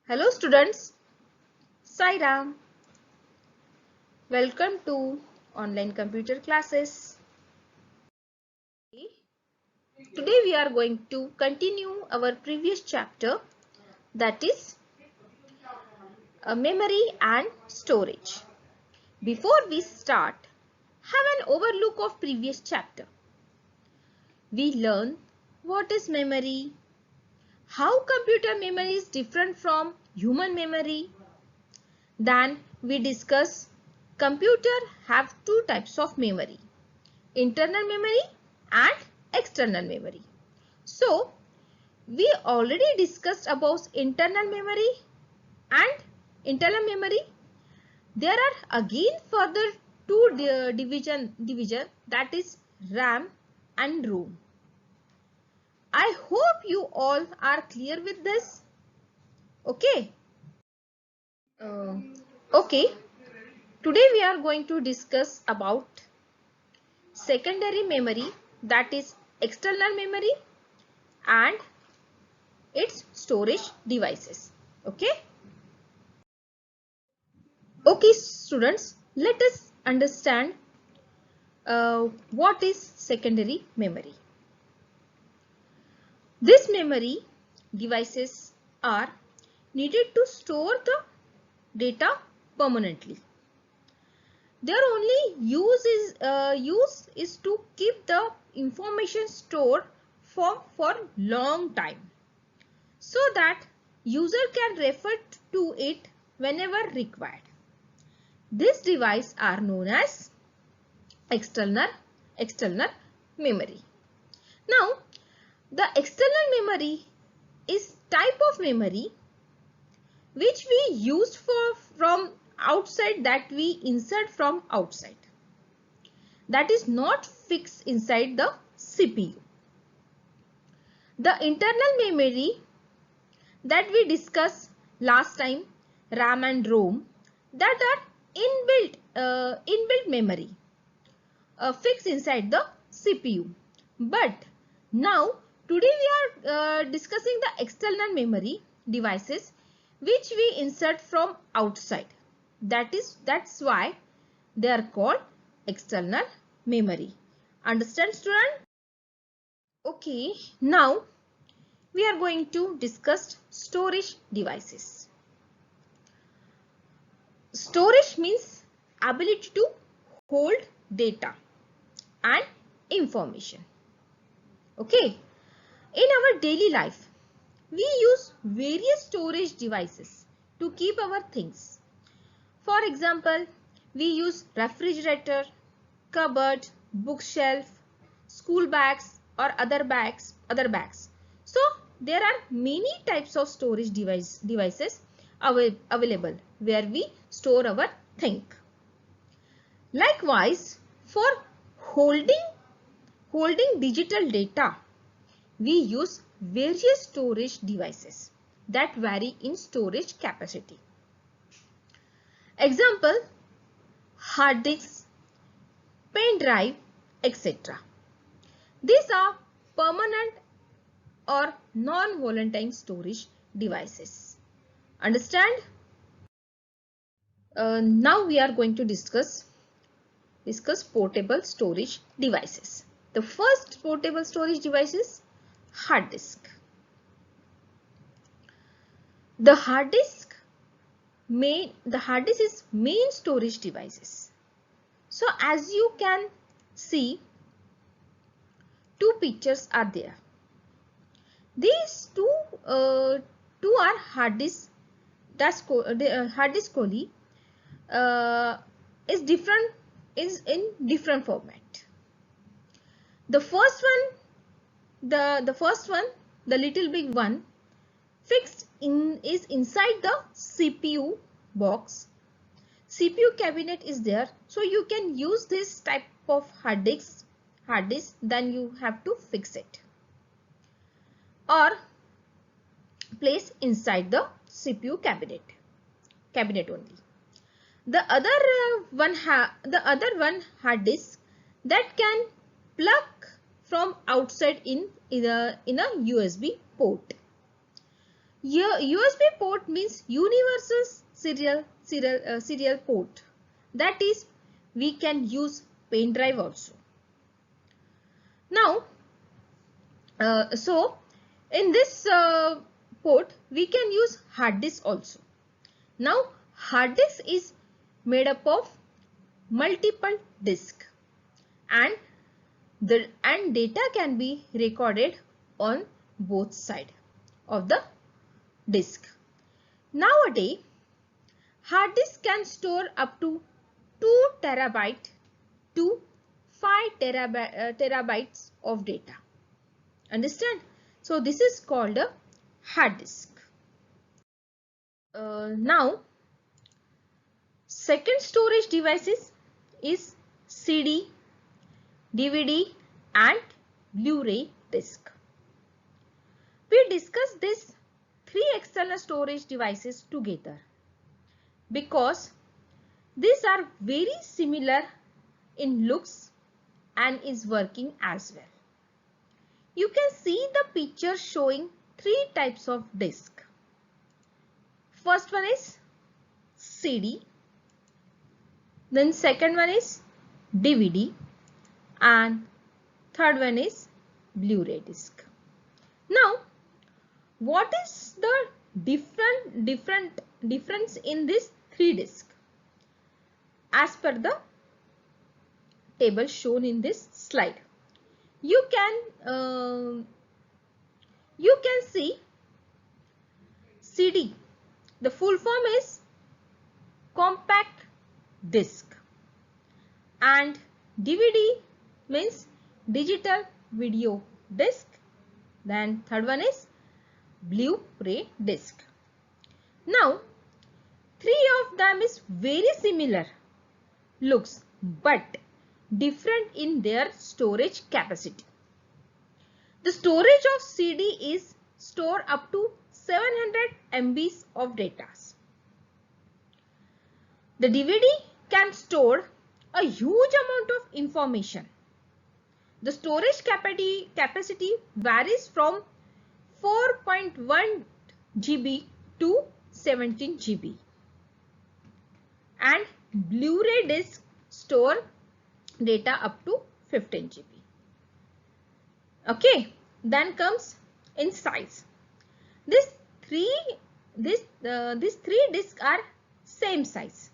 Hello students, Sai Ram. Welcome to online computer classes. Today we are going to continue our previous chapter, that is memory and storage. Before we start, have an overlook of previous chapter. We learn what is memory, how computer memory is different from human memory. Then we discuss computer have two types of memory, internal memory and external memory. So we already discussed about internal memory and internal memory. There are again further two division that is RAM and ROM. I hope you all are clear with this. Okay. Uh, okay. Today we are going to discuss about secondary memory, that is external memory, and its storage devices. Okay. Okay students, let us understand what is secondary memory. This memory devices are needed to store the data permanently. Their only use is to keep the information stored for long time, so that user can refer to it whenever required. These devices are known as external memory. Now, the external memory is type of memory which we use from outside, that we insert from outside, that is not fixed inside the CPU. The internal memory that we discussed last time, RAM and ROM, that are inbuilt memory fixed inside the CPU. But now today we are discussing the external memory devices which we insert from outside. That's why they are called external memory. Understand student? Okay, now we are going to discuss storage devices. Storage means ability to hold data and information. Okay, in our daily life, we use various storage devices to keep our things. For example, we use refrigerator, cupboard, bookshelf, school bags or other bags. So there are many types of storage devices available where we store our thing. Likewise, for holding digital data, we use various storage devices that vary in storage capacity. Example, hard disks, pen drive, etc. These are permanent or non-volatile storage devices. Understand? Now we are going to discuss portable storage devices. The first portable storage device is hard disk. The hard disk is main storage devices. So as you can see, two pictures are there. These two are hard disk. Hard disk only is in different format. The first one, the little big one, is inside the CPU box. CPU cabinet is there, so you can use this type of hard disk. Then you have to fix it or place inside the CPU cabinet only. The other one hard disk that can plug from outside in a USB port. USB port means universal serial port. That is, we can use pen drive also. Now, so in this port, we can use hard disk also. Now, hard disk is made up of multiple disks, and data can be recorded on both sides of the disk. Nowadays, hard disk can store up to 2 terabyte to 5 terabytes of data. Understand? So this is called a hard disk. Now, second storage devices is CD, DVD and Blu-ray disc. We discussed these three external storage devices together because these are very similar in looks and is working as well. You can see the picture showing three types of disc. First one is CD, then second one is DVD and third one is Blu-ray disc. Now, what is the difference in these three discs? As per the table shown in this slide, you can see CD. The full form is compact disc, and DVD means digital video disc. Then third one is Blu-ray disc. Now, three of them is very similar looks but different in their storage capacity. The storage of CD is store up to 700 MB of data. The DVD can store a huge amount of information. The storage capacity varies from 4.1 GB to 17 GB. And Blu-ray disc store data up to 15 GB. Okay, then comes in size. These three discs are same size.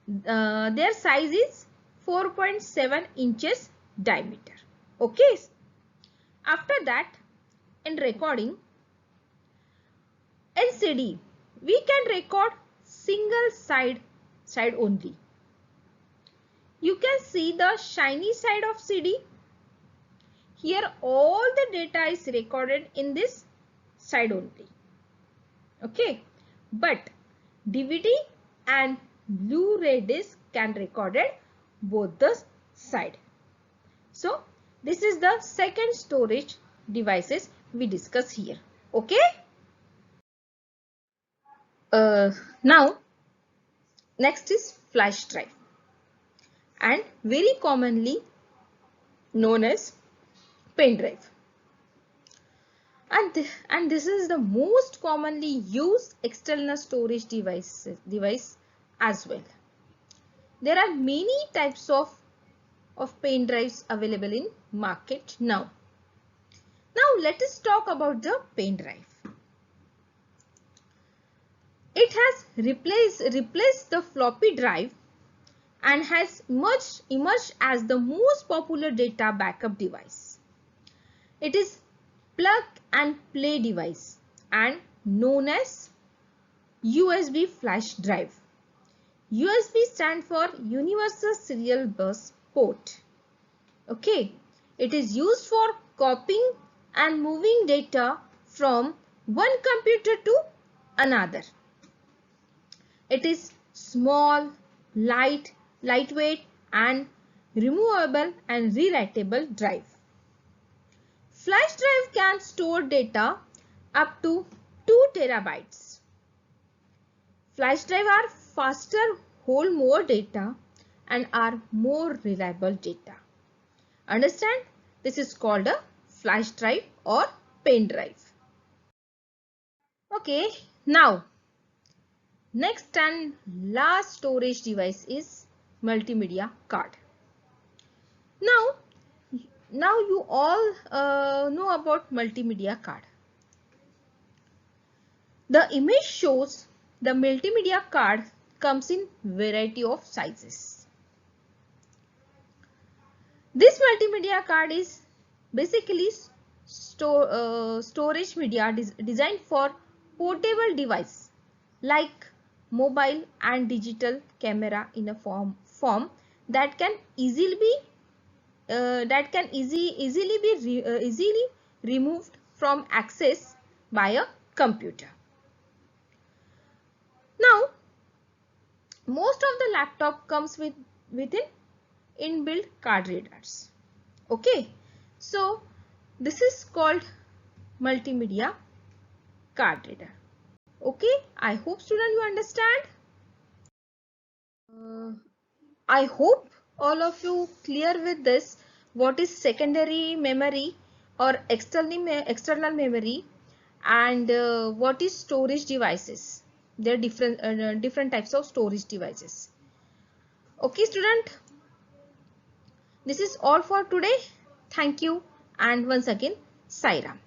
Their size is 4.7 inches diameter. Okay. After that, in recording, in CD, we can record single side only. You can see the shiny side of CD. Here all the data is recorded in this side only. Okay. But DVD and Blu-ray disc can record it both the side. So this is the second storage devices we discuss here. Okay. Now next is flash drive, and very commonly known as pen drive. And this is the most commonly used external storage device as well. There are many types of pen drives available in market now. Now let us talk about the pen drive. It has replaced the floppy drive and has emerged as the most popular data backup device. It is plug and play device and known as USB flash drive. USB stands for Universal Serial Bus Port. Okay, it is used for copying and moving data from one computer to another. It is small, lightweight and removable and rewritable drive. Flash drive can store data up to 2 terabytes. Flash drive are faster, hold more data and are more reliable data. Understand? This is called a flash drive or pen drive. Okay, now next and last storage device is multimedia card. Now, you all know about multimedia card. The image shows the multimedia card comes in variety of sizes. This multimedia card is basically storage media designed for portable device like mobile and digital camera in a form that can easily be easily removed from access by a computer. Now, most of the laptop comes with an inbuilt card readers. Okay, so this is called multimedia card reader. Okay, I hope student you understand. I hope all of you clear with this what is secondary memory or external memory and what is storage devices. There are different types of storage devices. Okay student, this is all for today. Thank you and once again Sai Ram.